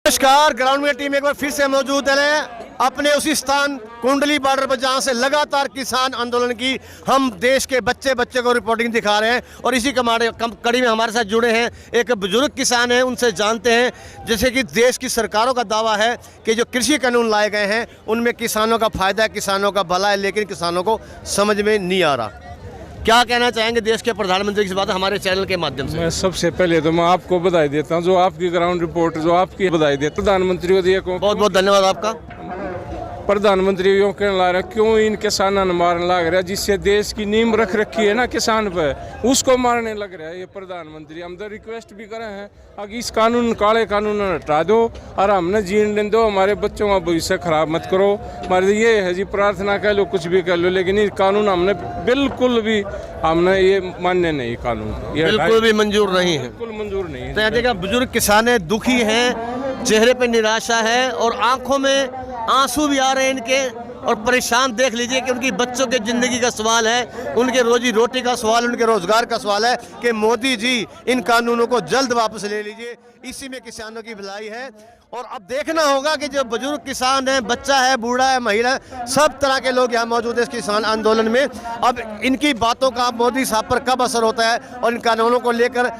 नमस्कार, ग्राउंड में टीम एक बार फिर से मौजूद है अपने उसी स्थान कुंडली बॉर्डर पर, जहां से लगातार किसान आंदोलन की हम देश के बच्चे को रिपोर्टिंग दिखा रहे हैं। और इसी कड़ी में हमारे साथ जुड़े हैं एक बुजुर्ग किसान हैं, उनसे जानते हैं। जैसे कि देश की सरकारों का दावा है कि जो कृषि कानून लाए गए हैं उनमें किसानों का फायदा है, किसानों का भला है, लेकिन किसानों को समझ में नहीं आ रहा। क्या कहना चाहेंगे देश के प्रधानमंत्री की बात हमारे चैनल के माध्यम से? मैं सबसे पहले तो मैं आपको बधाई देता हूं, जो आपकी ग्राउंड रिपोर्ट जो आपकी बधाई देता प्रधानमंत्री को दिए को बहुत बहुत धन्यवाद आपका। प्रधानमंत्री क्यों कहने ला रहे क्यों इन किसानों मारने लग रहा है, जिससे देश की नींव रख रखी है ना किसान पे, उसको मारने लग रहा है ये प्रधानमंत्री। हम तो रिक्वेस्ट भी करे हैं अगर इस कानून काले कानून हटा दो और हमने जीने दो, हमारे बच्चों का भविष्य खराब मत करो। हमारे ये है जी प्रार्थना कह लो कुछ भी कर लो, लेकिन ये कानून हमने बिल्कुल भी हमने ये मान्य नहीं, कानून ये बिल्कुल भी मंजूर नहीं है, बिल्कुल मंजूर नहीं है। तो देखा बुजुर्ग किसान है, दुखी हैं, चेहरे पे निराशा है और आंखों में आंसू भी आ रहे हैं इनके। और परेशान देख लीजिए कि उनकी बच्चों के ज़िंदगी का सवाल है, उनके रोजी रोटी का सवाल, उनके रोजगार का सवाल है कि मोदी जी इन कानूनों को जल्द वापस ले लीजिए। इसी में किसानों की भलाई है। और अब देखना होगा कि जो बुजुर्ग किसान है, बच्चा है, बूढ़ा है, महिला है, सब तरह के लोग यहाँ मौजूद है इस किसान आंदोलन में। अब इनकी बातों का मोदी साहब पर कब असर होता है और इन कानूनों को लेकर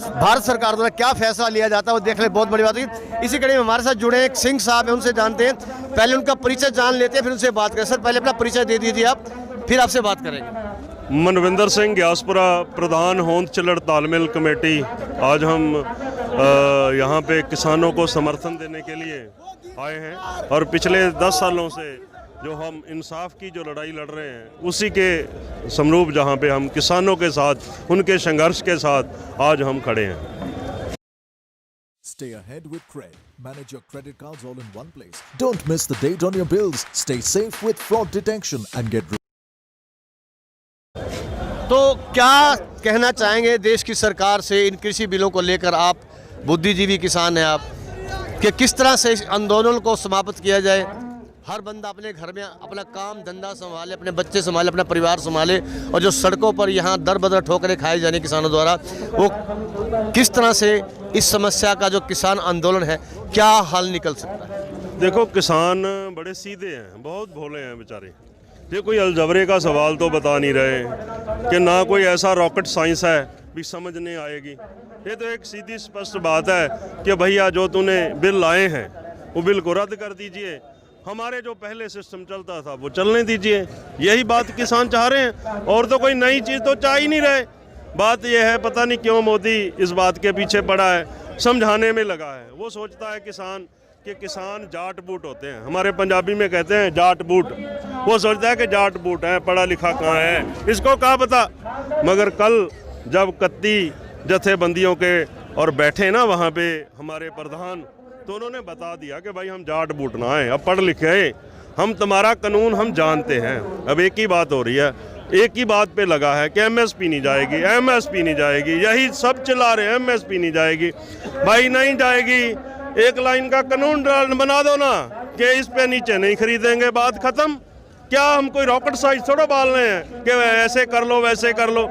भारत सरकार द्वारा क्या फैसला लिया जाता है, वो देखने बहुत बड़ी बात है। इसी कड़ी में हमारे साथ जुड़े एक सिंह साहब है, उनसे जानते हैं। पहले उनका परिचय जान लेते हैं, फिर उनसे बात करें। सर पहले अपना परिचय दे दीजिए आप, फिर आपसे बात करेंगे। मनविंदर सिंह ग्यासपुरा, प्रधान होंद चिल्लड़ तालमेल कमेटी। आज हम यहाँ पे किसानों को समर्थन देने के लिए आए हैं और पिछले 10 सालों से जो हम इंसाफ की जो लड़ाई लड़ रहे हैं उसी के समरूप जहाँ पे हम किसानों के साथ, उनके संघर्ष के साथ आज हम खड़े हैं। Stay ahead with Cred. Manage your credit cards all in one place. Don't miss the date on your bills. Stay safe with fraud detection and get. तो क्या कहना चाहेंगे देश की सरकार से इन कृषि बिलों को लेकर? आप बुद्धिजीवी किसान हैं आप, कि किस तरह से इस आंदोलन को समाप्त किया जाए, हर बंदा अपने घर में अपना काम धंधा संभाले, अपने बच्चे संभाले, अपना परिवार संभाले, और जो सड़कों पर यहाँ दर बदर ठोकरें खाई जाने किसानों द्वारा, वो किस तरह से इस समस्या का जो किसान आंदोलन है क्या हल निकल सकता है? देखो, किसान बड़े सीधे हैं, बहुत भोले हैं बेचारे। ये कोई अलजबरे का सवाल तो बता नहीं रहे कि ना कोई ऐसा रॉकेट साइंस है भी समझ नहीं आएगी। ये तो एक सीधी स्पष्ट बात है कि भैया जो तूने बिल लाए हैं वो बिल को रद्द कर दीजिए, हमारे जो पहले सिस्टम चलता था वो चलने दीजिए। यही बात किसान चाह रहे हैं, और तो कोई नई चीज़ तो चाह ही नहीं रहे। बात यह है, पता नहीं क्यों मोदी इस बात के पीछे पड़ा है, समझाने में लगा है। वो सोचता है किसान जाट बूट होते हैं, हमारे पंजाबी में कहते हैं जाट बूट। वो सोचता है कि जाट बूट है, पढ़ा लिखा कहाँ है, इसको क्या पता। मगर कल जब कत्ती जथेबंदियों के और बैठे ना वहाँ पे हमारे प्रधान, तो उन्होंने बता दिया कि भाई हम जाट बूट ना हैं, अब पढ़ लिखे, हम तुम्हारा कानून हम जानते हैं। अब एक ही बात हो रही है, एक ही बात पे लगा है कि एमएसपी नहीं जाएगी, एमएसपी नहीं जाएगी। यही सब चिल्ला रहे हैं, एमएसपी नहीं जाएगी। भाई नहीं जाएगी, एक लाइन का कानून बना दो ना कि इस पे नीचे नहीं खरीदेंगे, बात खत्म। क्या हम कोई रॉकेट साइंस थोड़ा बाल रहे हैं कि ऐसे कर लो वैसे कर लो।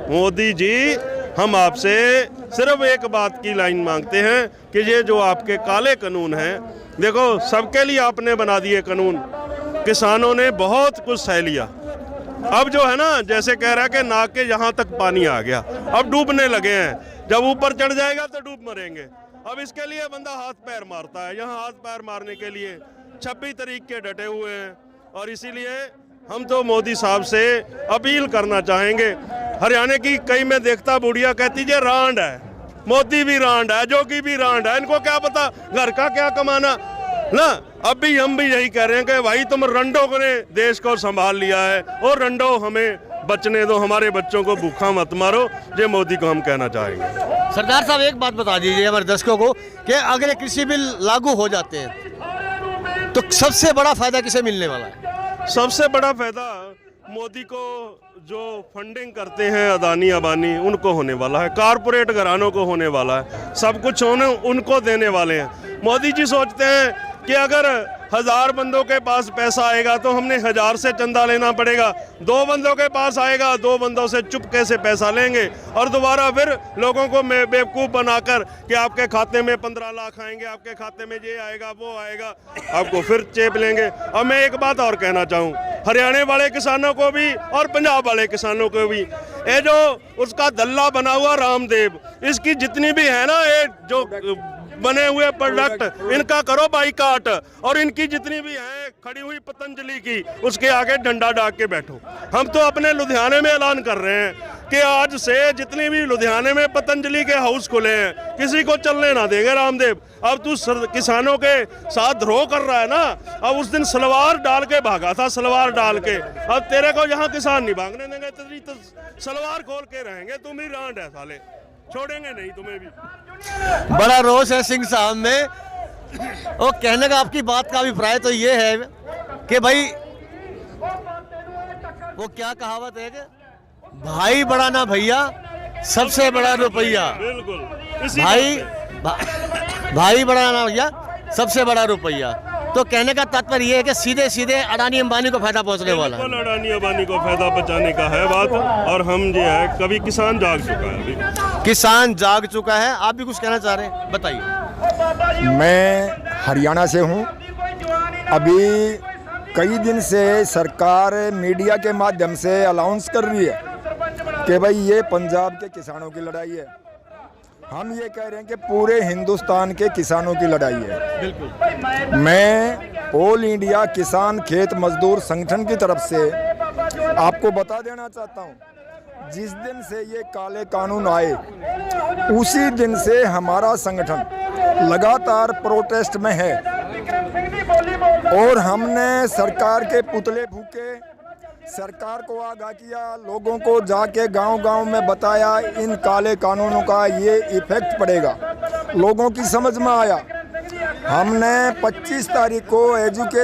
मोदी जी, हम आपसे सिर्फ एक बात की लाइन मांगते हैं कि ये जो आपके काले कानून हैं, देखो सबके लिए आपने बना दिए कानून, किसानों ने बहुत कुछ सह लिया। अब जो है ना, जैसे कह रहा है कि नाक के यहाँ तक पानी आ गया, अब डूबने लगे हैं, जब ऊपर चढ़ जाएगा तो डूब मरेंगे। अब इसके लिए बंदा हाथ पैर मारता है, यहाँ हाथ पैर मारने के लिए 26 तारीख के डटे हुए हैं। और इसीलिए हम तो मोदी साहब से अपील करना चाहेंगे। हरियाणा की कई में देखता बुढ़िया कहती है रांड है, मोदी भी रांड है, जोगी भी रांड है, इनको क्या पता घर का क्या कमाना ना। अब भी हम भी यही कह रहे हैं कि भाई तुम रंडों ने देश को संभाल लिया है, और रंडो हमें बचने दो, हमारे बच्चों को भूखा मत मारो। ये मोदी को हम कहना चाहेंगे। सरदार साहब एक बात बता दीजिए हमारे दर्शकों को कि अगर ये कृषि बिल लागू हो जाते हैं तो सबसे बड़ा फायदा किसे मिलने वाला है? सबसे बड़ा फायदा मोदी को जो फंडिंग करते हैं अदानी अंबानी, उनको होने वाला है, कारपोरेट घरानों को होने वाला है, सब कुछ उनको देने वाले हैं। मोदी जी सोचते हैं कि अगर 1000 बंदों के पास पैसा आएगा तो हमने 1000 से चंदा लेना पड़ेगा, 2 बंदों के पास आएगा 2 बंदों से चुपके से पैसा लेंगे और दोबारा फिर लोगों को बेवकूफ़ बनाकर कि आपके खाते में 15 लाख आएंगे, आपके खाते में ये आएगा वो आएगा, आपको फिर चेप लेंगे। और मैं एक बात और कहना चाहूँ, हरियाणा वाले किसानों को भी और पंजाब वाले किसानों को भी, ये जो उसका दल्ला बना हुआ रामदेव, इसकी जितनी भी है ना ये जो बने हुए प्रोडक्ट, इनका करो बाइकाट और इनकी जितनी भी है खड़ी हुई पतंजलि की, उसके आगे डंडा डाक के बैठो। हम तो अपने लुधियाने में ऐलान कर रहे हैं कि आज से जितनी भी लुधियाने में पतंजलि के हाउस खुले हैं, किसी को चलने ना देंगे रामदेव। अब तू किसानों के साथ द्रोह कर रहा है ना, अब उस दिन सलवार डाल के भागा था, सलवार डाल के, अब तेरे को यहाँ किसान नहीं भागने देंगे, तेरी तो सलवार खोल के रहेंगे, तुम ही रांड है साले, छोड़ेंगे नहीं तुम्हें भी। बड़ा रोष है सिंह साहब में। और कहने का आपकी बात का अभिप्राय तो ये है कि भाई वो क्या कहावत है कि भाई बड़ा ना भैया, सबसे बड़ा रुपया। बिल्कुल इसी भाई बड़ा ना भैया, सबसे बड़ा रुपया। तो कहने का तात्पर्य ये है कि सीधे सीधे अडानी अंबानी को फायदा पहुंचने वाला है। बिल्कुल अडानी अंबानी को फायदा पहुंचाने का है बात। और हम जो है कभी किसान जाग चुका है, अभी किसान जाग चुका है। आप भी कुछ कहना चाह रहे हैं, बताइए। मैं हरियाणा से हूँ। अभी कई दिन से सरकार मीडिया के माध्यम से अनाउंस कर रही है कि भाई ये पंजाब के किसानों की लड़ाई है। हम ये कह रहे हैं कि पूरे हिंदुस्तान के किसानों की लड़ाई है। बिल्कुल। मैं ऑल इंडिया किसान खेत मजदूर संगठन की तरफ से आपको बता देना चाहता हूँ, जिस दिन से ये काले कानून आए उसी दिन से हमारा संगठन लगातार प्रोटेस्ट में है और हमने सरकार के पुतले फूके, सरकार को आगाह किया, लोगों को जाके गांव-गांव में बताया इन काले कानूनों का ये इफेक्ट पड़ेगा। लोगों की समझ में आया। हमने 25 तारीख को एजुकेशन